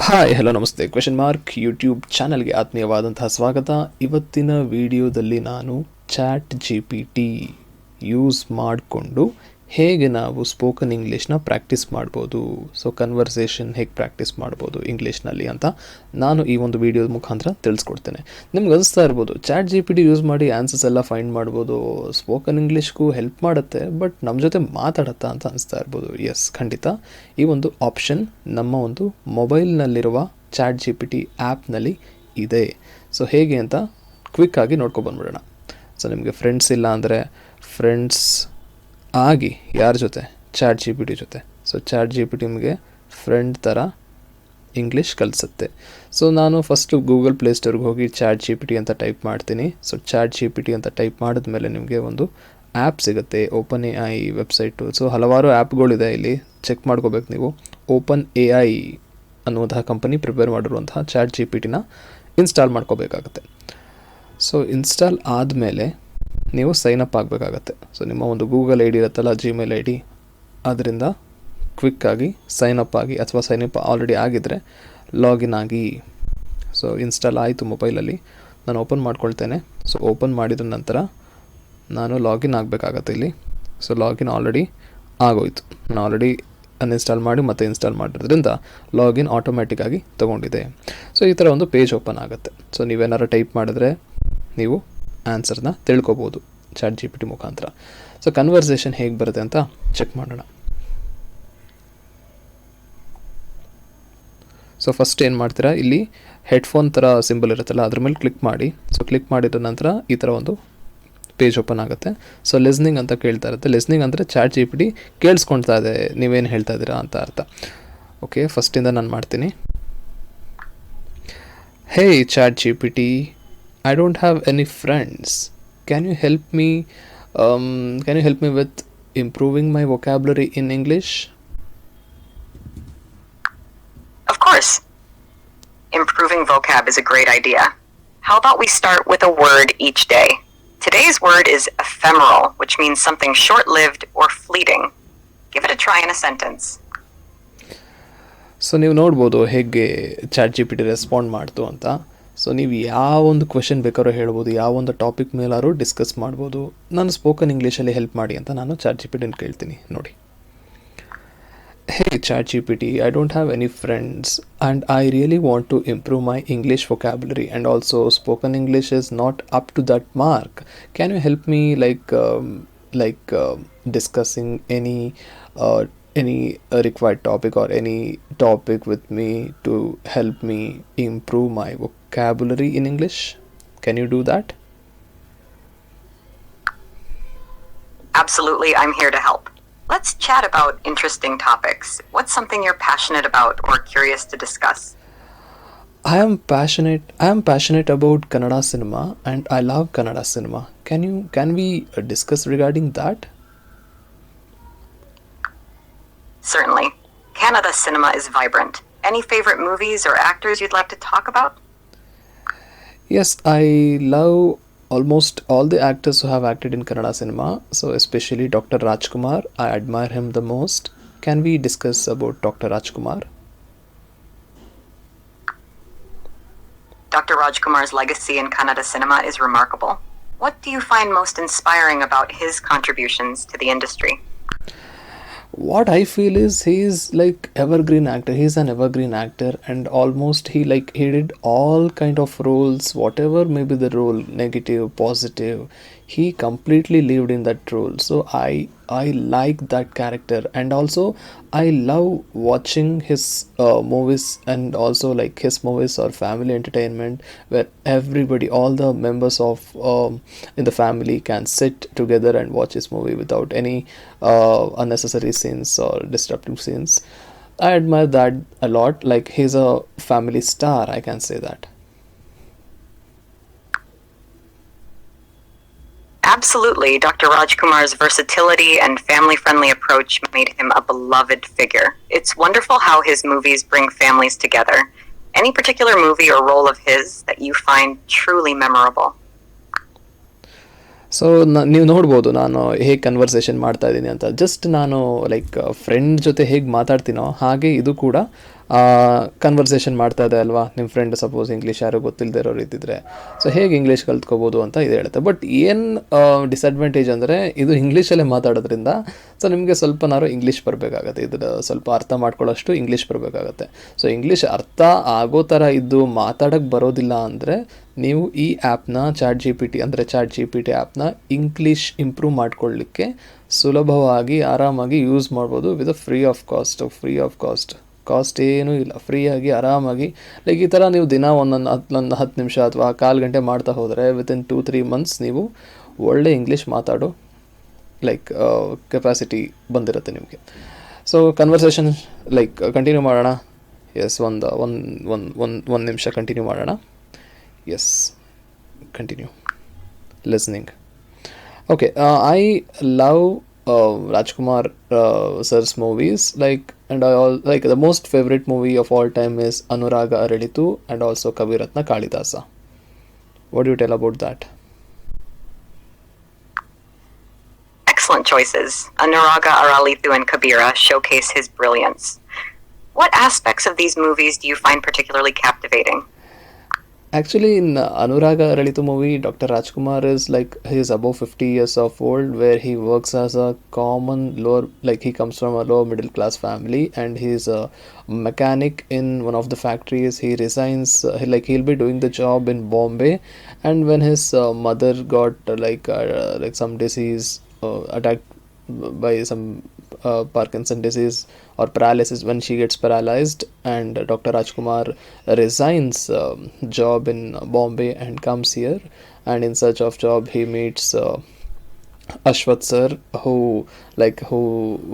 Hi hello ನಮಸ್ತೆ question mark YouTube ಚಾನಲ್ಗೆ ಆತ್ಮೀಯವಾದಂತಹ ಸ್ವಾಗತ. ಇವತ್ತಿನ ವಿಡಿಯೋದಲ್ಲಿ ನಾನು chat G P T use ಮಾಡಿಕೊಂಡು ಹೇಗೆ ನಾವು ಸ್ಪೋಕನ್ ಇಂಗ್ಲೀಷ್ನ ಪ್ರಾಕ್ಟೀಸ್ ಮಾಡ್ಬೋದು, ಸೊ ಕನ್ವರ್ಸೇಷನ್ ಹೇಗೆ ಪ್ರಾಕ್ಟೀಸ್ ಮಾಡ್ಬೋದು ಇಂಗ್ಲೀಷ್ನಲ್ಲಿ ಅಂತ ನಾನು ಈ ಒಂದು ವಿಡಿಯೋದ ಮುಖಾಂತರ ತಿಳಿಸ್ಕೊಡ್ತೇನೆ. ನಿಮ್ಗೆ ಅನಿಸ್ತಾ ಇರ್ಬೋದು chat G P T use ಮಾಡಿ ಆನ್ಸರ್ಸ್ ಎಲ್ಲ ಫೈಂಡ್ ಮಾಡ್ಬೋದು, ಸ್ಪೋಕನ್ ಇಂಗ್ಲೀಷ್ಗೂ ಹೆಲ್ಪ್ ಮಾಡುತ್ತೆ, ಬಟ್ ನಮ್ಮ ಜೊತೆ ಮಾತಾಡುತ್ತಾ ಅಂತ ಅನಿಸ್ತಾ ಇರ್ಬೋದು. ಎಸ್, ಖಂಡಿತ ಈ ಒಂದು ಆಪ್ಷನ್ ನಮ್ಮ ಒಂದು ಮೊಬೈಲ್ನಲ್ಲಿರುವ ಚಾಟ್ ಜಿ ಪಿ ಟಿ ಆ್ಯಪ್ನಲ್ಲಿ ಇದೆ. ಸೊ ಹೇಗೆ ಅಂತ ಕ್ವಿಕ್ಕಾಗಿ ನೋಡ್ಕೊಬಂದ್ಬಿಡೋಣ. ಸೊ ನಿಮಗೆ ಫ್ರೆಂಡ್ಸ್ ಇಲ್ಲ ಅಂದರೆ ಫ್ರೆಂಡ್ಸ್ ಆಗಿ ಯಾರ ಜೊತೆ, ಚಾಟ್ ಜಿ ಪಿ ಟಿ ಜೊತೆ. So chat G P T ನಿಮಗೆ ಫ್ರೆಂಡ್ ಥರ ಇಂಗ್ಲೀಷ್ ಕಲಿಸುತ್ತೆ. ಸೊ ನಾನು ಫಸ್ಟು ಗೂಗಲ್ ಪ್ಲೇಸ್ಟೋರ್ಗೆ ಹೋಗಿ ಚಾಟ್ ಜಿ ಪಿ ಟಿ ಅಂತ ಟೈಪ್ ಮಾಡ್ತೀನಿ. So chat G P T ಅಂತ ಟೈಪ್ ಮಾಡಿದ್ಮೇಲೆ ನಿಮಗೆ ಒಂದು ಆ್ಯಪ್ ಸಿಗುತ್ತೆ, open A I website. So ಹಲವಾರು ಆ್ಯಪ್ಗಳಿದೆ, ಇಲ್ಲಿ ಚೆಕ್ ಮಾಡ್ಕೋಬೇಕು ನೀವು. ಓಪನ್ ಎ ಐ ಅನ್ನುವಂತಹ ಕಂಪನಿ ಪ್ರಿಪೇರ್ ಮಾಡಿರುವಂತಹ ಚಾಟ್ ಜಿ ಪಿ ಟಿನ ಇನ್ಸ್ಟಾಲ್ ಮಾಡ್ಕೋಬೇಕಾಗತ್ತೆ. ಸೊ ಇನ್ಸ್ಟಾಲ್ ಆದಮೇಲೆ ನೀವು ಸೈನಪ್ ಆಗಬೇಕಾಗತ್ತೆ. ಸೊ ನಿಮ್ಮ ಒಂದು ಗೂಗಲ್ ಐ ಡಿ ಇರುತ್ತಲ್ಲ, ಜಿಮೇಲ್ ಐ ಡಿ, ಅದರಿಂದ ಕ್ವಿಕ್ಕಾಗಿ ಸೈನಪ್ ಆಗಿ, ಅಥವಾ ಸೈನಪ್ ಆಲ್ರೆಡಿ ಆಗಿದ್ದರೆ ಲಾಗಿನ್ ಆಗಿ. ಸೊ ಇನ್ಸ್ಟಾಲ್ ಆಯಿತು ಮೊಬೈಲಲ್ಲಿ, ನಾನು ಓಪನ್ ಮಾಡ್ಕೊಳ್ತೇನೆ. ಸೊ ಓಪನ್ ಮಾಡಿದ ನಂತರ ನಾನು ಲಾಗಿನ್ ಆಗಬೇಕಾಗತ್ತೆ ಇಲ್ಲಿ. ಸೊ ಲಾಗಿನ್ ಆಲ್ರೆಡಿ ಆಗೋಯ್ತು, ನಾನು ಆಲ್ರೆಡಿ ಅನ್ಇನ್ಸ್ಟಾಲ್ ಮಾಡಿ ಮತ್ತೆ ಇನ್ಸ್ಟಾಲ್ ಮಾಡಿರೋದ್ರಿಂದ ಲಾಗಿನ್ ಆಟೋಮ್ಯಾಟಿಕ್ಕಾಗಿ ತೊಗೊಂಡಿದೆ. ಸೊ ಈ ಥರ ಒಂದು ಪೇಜ್ ಓಪನ್ ಆಗುತ್ತೆ. ಸೊ ನೀವೇನಾರು ಟೈಪ್ ಮಾಡಿದ್ರೆ ನೀವು ಆನ್ಸರ್ನ ತಿಳ್ಕೊಬೋದು ಚಾಟ್ ಜಿ ಪಿ ಟಿ ಮುಖಾಂತರ. ಸೊ ಕನ್ವರ್ಸೇಷನ್ ಹೇಗೆ ಬರುತ್ತೆ ಅಂತ ಚೆಕ್ ಮಾಡೋಣ. ಸೊ ಫಸ್ಟ್ ಏನು ಮಾಡ್ತೀರಾ, ಇಲ್ಲಿ ಹೆಡ್ಫೋನ್ ಥರ ಸಿಂಬಲ್ ಇರುತ್ತಲ್ಲ, ಅದ್ರ ಮೇಲೆ ಕ್ಲಿಕ್ ಮಾಡಿ. ಸೊ ಕ್ಲಿಕ್ ಮಾಡಿದ ನಂತರ ಈ ಥರ ಒಂದು ಪೇಜ್ ಓಪನ್ ಆಗುತ್ತೆ. ಸೊ ಲಿಸ್ನಿಂಗ್ ಅಂತ ಕೇಳ್ತಾ ಇರುತ್ತೆ. ಲಿಸ್ನಿಂಗ್ ಅಂದರೆ ಚಾಟ್ ಜಿ ಪಿ ಟಿ ಕೇಳಿಸ್ಕೊಳ್ತಾ ಇದೆ ನೀವೇನು ಹೇಳ್ತಾ ಇದ್ದೀರಾ ಅಂತ ಅರ್ಥ. ಓಕೆ, ಫಸ್ಟಿಂದ ನಾನು ಮಾಡ್ತೀನಿ. Hey chat G P T, I don't have any friends. Can you help me? Can you help me with improving my vocabulary in English? Of course. Improving vocab is a great idea. How about we start with a word each day? Today's word is ephemeral, which means something short-lived or fleeting. Give it a try in a sentence. So ನೀವು ನೋಡ್ಬೋದು ಹೇಗೆ chat G P T respond ಮಾಡ್ತು ಅಂತ. So ನೀವು ಯಾವ ಒಂದು question ಬೇಕಾದ್ರೂ ಹೇಳ್ಬೋದು, ಯಾವ ಒಂದು ಟಾಪಿಕ್ ಮೇಲಾದ್ರೂ ಡಿಸ್ಕಸ್ ಮಾಡ್ಬೋದು. ನಾನು ಸ್ಪೋಕನ್ ಇಂಗ್ಲೀಷಲ್ಲಿ ಹೆಲ್ಪ್ ಮಾಡಿ ಅಂತ ನಾನು ಚಾಟ್ ಜಿ ಪಿ ಟಿನ ಕೇಳ್ತೀನಿ. ನೋಡಿ, hey chat G P T, I don't have any friends and I really want to improve my English vocabulary and also spoken English is not up to that mark. Can you help me like discussing any required topic or any topic with me to help me improve my vocabulary in English? Can you do that? Absolutely, I'm here to help. Let's chat about interesting topics. What's something you're passionate about or curious to discuss? I am passionate about Kannada cinema and I love Kannada cinema. Can we discuss regarding that? Certainly. Kannada cinema is vibrant. Any favorite movies or actors you'd like to talk about? Yes, I love almost all the actors who have acted in Kannada cinema. So especially Dr. Rajkumar, I admire him the most. Can we discuss about Dr. Rajkumar? Dr. Rajkumar's legacy in Kannada cinema is remarkable. What do you find most inspiring about his contributions to the industry? What I feel is he is like evergreen actor. He's an evergreen actor, and almost he did all kind of roles, whatever may be the role, negative, positive, he completely lived in that role. So I like that character, and also I love watching his movies, and also like his movies are family entertainment where everybody, all the members of in the family can sit together and watch his movie without any unnecessary scenes or disruptive scenes. I admire that a lot. Like, he's a family star, I can say that. Absolutely. Dr. Rajkumar's versatility and family-friendly approach made him a beloved figure. It's wonderful how his movies bring families together. Any particular movie or role of his that you find truly memorable? So ನೀವು ನೋಡ್ಬೋದು ನಾನು ಹೇಗೆ conversation ಮಾಡ್ತಾ ಇದ್ದೀನಿ ಅಂತ. Just ನಾನು like friend ಜೊತೆ ಹೇಗೆ ಮಾತಾಡ್ತೀನೋ ಹಾಗೆ ಇದು ಕೂಡ ಕನ್ವರ್ಸೇಷನ್ ಮಾಡ್ತಾ ಇದೆ ಅಲ್ವಾ, ನಿಮ್ಮ ಫ್ರೆಂಡ್ ಸಪೋಸ್ ಇಂಗ್ಲೀಷ್ ಯಾರು ಗೊತ್ತಿಲ್ಲದೆ ಇರೋರು ಇದ್ದಿದ್ರೆ, ಸೊ ಹೇಗೆ ಇಂಗ್ಲೀಷ್ ಕಲ್ತ್ಕೋಬೋದು ಅಂತ ಇದು ಹೇಳುತ್ತೆ. ಬಟ್ ಏನು ಡಿಸಡ್ವಾಂಟೇಜ್ ಅಂದರೆ ಇದು ಇಂಗ್ಲೀಷಲ್ಲೇ ಮಾತಾಡೋದ್ರಿಂದ ಸೊ ನಿಮಗೆ ಸ್ವಲ್ಪನಾರು ಇಂಗ್ಲೀಷ್ ಬರಬೇಕಾಗತ್ತೆ, ಇದರ ಸ್ವಲ್ಪ ಅರ್ಥ ಮಾಡ್ಕೊಳ್ಳೋಷ್ಟು ಇಂಗ್ಲೀಷ್ ಬರಬೇಕಾಗತ್ತೆ. ಸೊ ಇಂಗ್ಲೀಷ್ ಅರ್ಥ ಆಗೋ ಥರ ಇದ್ದು ಮಾತಾಡೋಕ್ಕೆ ಬರೋದಿಲ್ಲ ಅಂದರೆ ನೀವು ಈ ಆ್ಯಪ್ನ ಚಾಟ್ ಜಿ ಪಿ ಟಿ ಆ್ಯಪ್ನ ಇಂಗ್ಲೀಷ್ ಇಂಪ್ರೂವ್ ಮಾಡ್ಕೊಳ್ಳಿಕ್ಕೆ ಸುಲಭವಾಗಿ ಆರಾಮಾಗಿ ಯೂಸ್ ಮಾಡ್ಬೋದು ವಿತ್ ಫ್ರೀ ಆಫ್ ಕಾಸ್ಟ್ ಏನೂ ಇಲ್ಲ, ಫ್ರೀಯಾಗಿ ಆರಾಮಾಗಿ ಲೈಕ್ ಈ ಥರ ನೀವು ದಿನ ಒಂದೊಂದು 10 ನಿಮಿಷ ಅಥವಾ 1/4 ಗಂಟೆ ಮಾಡ್ತಾ ಹೋದರೆ ವಿತಿನ್ 2-3 ಮಂತ್ಸ್ ನೀವು ಒಳ್ಳೆ ಇಂಗ್ಲೀಷ್ ಮಾತಾಡೋ ಲೈಕ್ ಕೆಪಾಸಿಟಿ ಬಂದಿರುತ್ತೆ ನಿಮಗೆ. ಸೊ ಕನ್ವರ್ಸೇಷನ್ ಲೈಕ್ ಕಂಟಿನ್ಯೂ ಮಾಡೋಣ. ಎಸ್, ಒಂದು ನಿಮಿಷ ಕಂಟಿನ್ಯೂ ಮಾಡೋಣ. Yes, continue listening. Okay, I love Rajkumar sir's movies. Like the most favorite movie of all time is Anuraga Aralitu and also Kaviratna Kalidasa. What do you tell about that? Excellent choices. Anuraga Aralitu and Kabira showcase his brilliance. What aspects of these movies do you find particularly captivating? Actually, in Anuraga Aralitu movie, Dr. Rajkumar is like he is above 50 years of old, where he works as a common lower, like he comes from a lower middle class family, and he is a mechanic in one of the factories. He resigns, he'll be doing the job in Bombay, and when his mother got like some disease, attacked by some Parkinson disease or paralysis, when she gets paralyzed, and Dr. Rajkumar resigns job in Bombay and comes here, and in search of job he meets Ashwath sir, who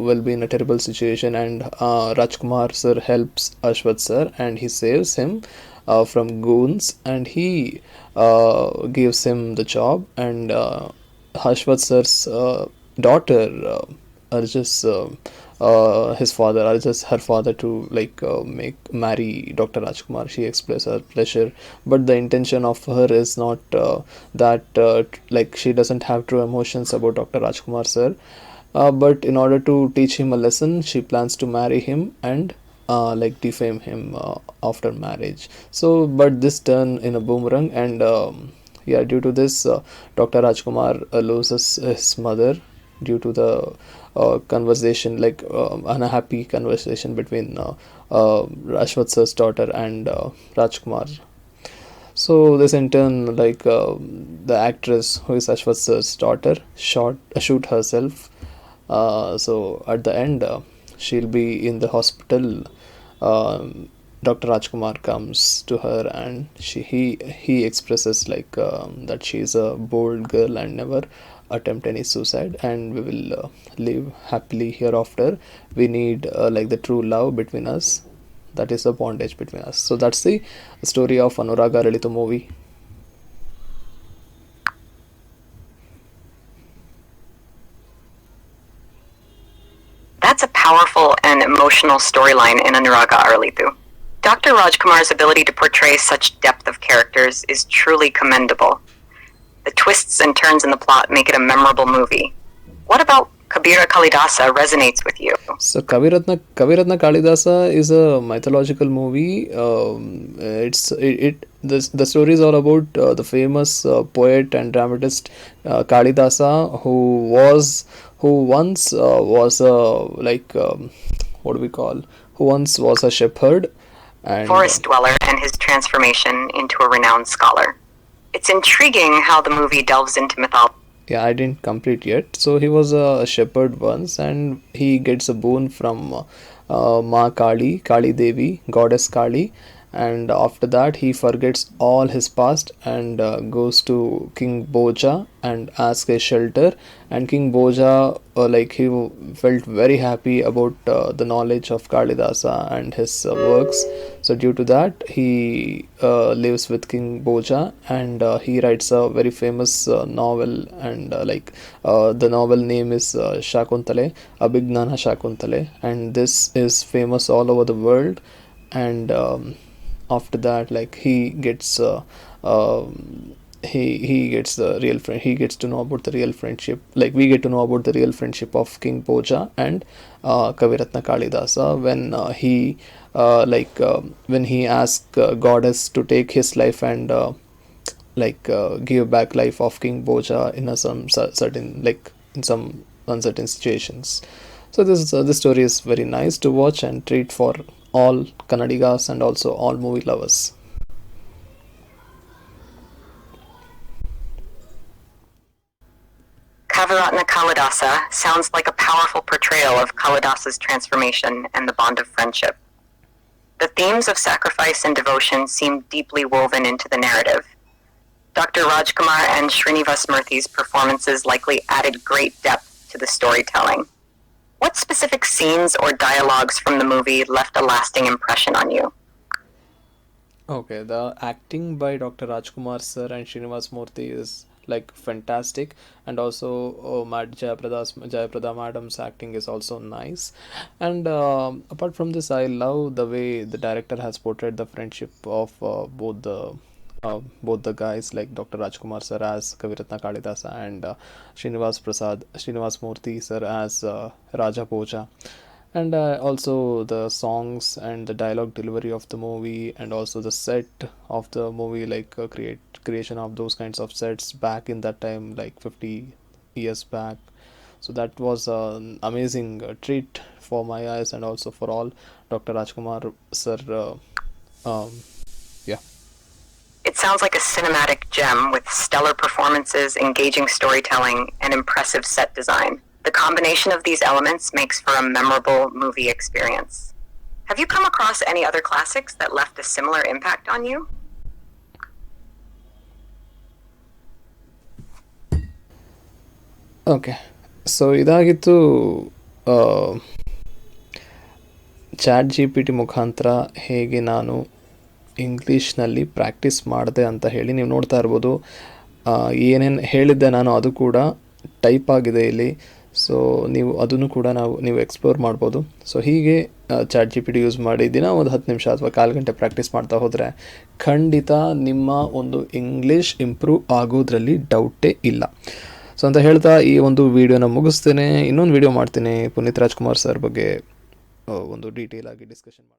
will be in a terrible situation, and Rajkumar sir helps Ashwath sir and he saves him from goons, and he gives him the job, and Ashwath sir's daughter urges her father to marry Dr. Rajkumar. She expresses her pleasure, but the intention of her is not like she doesn't have true emotions about Dr. Rajkumar sir. But in order to teach him a lesson, she plans to marry him and defame him after marriage. So, but this turn in a boomerang, and due to this, Dr. Rajkumar loses his mother due to the conversation, unhappy conversation between Ashwath sir's daughter and Rajkumar. So this in turn, the actress who is Ashwath sir's daughter shoot herself. So at the end, she'll be in the hospital. Dr. Rajkumar comes to her, and he expresses that she is a bold girl and never attempt any suicide, and we will live happily hereafter. We need the true love between us. That is the bondage between us. So that's the story of Anuraga Aralitu movie. That's a powerful and emotional storyline in Anuraga Aralitu. Dr. Rajkumar's ability to portray such depth of characters is truly commendable. The twists and turns in the plot make it a memorable movie. What about Kabira Kalidasa resonates with you? So Kaviratna Kalidasa is a mythological movie. The story is all about the famous poet and dramatist Kalidasa, who once was a shepherd and forest dweller, and his transformation into a renowned scholar. It's intriguing how the movie delves into mythology. Yeah, I didn't complete yet. So he was a shepherd once, and he gets a boon from Ma Kali Devi, goddess Kali, and after that he forgets all his past and goes to King Boja and asks a shelter. And King Boja he felt very happy about the knowledge of Kalidasa and his works. So due to that, he lives with King Boja, and he writes a very famous novel, and the novel name is Shakuntale, Abhignana Shakuntale, and this is famous all over the world. And after that, he gets he gets the real friend, he gets to know about the real friendship, like we get to know about the real friendship of King Bhoja and Kaviratna Kalidasa, when when he asked goddess to take his life and give back life of King Bhoja in certain, like in some uncertain situations. So this story is very nice to watch and treat for all Kannadigas and also all movie lovers. Kavaratna Kalidasa sounds like a powerful portrayal of Kalidasa's transformation and the bond of friendship. The themes of sacrifice and devotion seem deeply woven into the narrative. Dr. Rajkumar and Srinivas Murthy's performances likely added great depth to the storytelling. What specific scenes or dialogues from the movie left a lasting impression on you? Okay, the acting by Dr. Rajkumar sir and Srinivas Murthy is like fantastic, and also Jayaprada madam's acting is also nice. And apart from this, I love the way the director has portrayed the friendship of both the guys, like Dr. Rajkumar sir as Kaviratna Kalidasa and Srinivas Murthy sir as Raja Bhoja. And also the songs and the dialogue delivery of the movie, and also the set of the movie, like creation of those kinds of sets back in that time, like 50 years back. So that was an amazing treat for my eyes and also for all Dr. Rajkumar sir. Yeah. It sounds like a cinematic gem with stellar performances, engaging storytelling, and impressive set design. The combination of these elements makes for a memorable movie experience. Have you come across any other classics that left a similar impact on you? Okay, so ಇದಾಗಿತ್ತು chat G P T ಮುಖಾಂತರ ಹೇಗೆ ನಾನು ಇಂಗ್ಲೀಷ್ನಲ್ಲಿ practice ಮಾಡಿದೆ ಅಂತ ಹೇಳಿ. ನೀವು ನೋಡ್ತಾ ಇರ್ಬೋದು ಏನೇನು ಹೇಳಿದ್ದೆ ನಾನು, ಅದು ಕೂಡ ಟೈಪ್ ಆಗಿದೆ ಇಲ್ಲಿ. ಸೊ ನೀವು ಅದನ್ನು ಕೂಡ ನೀವು ಎಕ್ಸ್ಪ್ಲೋರ್ ಮಾಡ್ಬೋದು. ಸೊ ಹೀಗೆ chat G P T use ಮಾಡಿ ದಿನ ಒಂದು 10 ನಿಮಿಷ ಅಥವಾ 1/4 ಗಂಟೆ ಪ್ರಾಕ್ಟೀಸ್ ಮಾಡ್ತಾ ಹೋದರೆ ಖಂಡಿತ ನಿಮ್ಮ ಒಂದು ಇಂಗ್ಲೀಷ್ ಇಂಪ್ರೂವ್ ಆಗೋದ್ರಲ್ಲಿ ಡೌಟೇ ಇಲ್ಲ. ಸೊ ಅಂತ ಹೇಳ್ತಾ ಈ ಒಂದು ವಿಡಿಯೋನ ಮುಗಿಸ್ತೇನೆ. ಇನ್ನೊಂದು ವಿಡಿಯೋ ಮಾಡ್ತೀನಿ ಪುನೀತ್ ರಾಜ್ಕುಮಾರ್ ಸರ್ ಬಗ್ಗೆ ಒಂದು ಡೀಟೇಲ್ ಆಗಿ ಡಿಸ್ಕಷನ್ ಮಾಡಿ.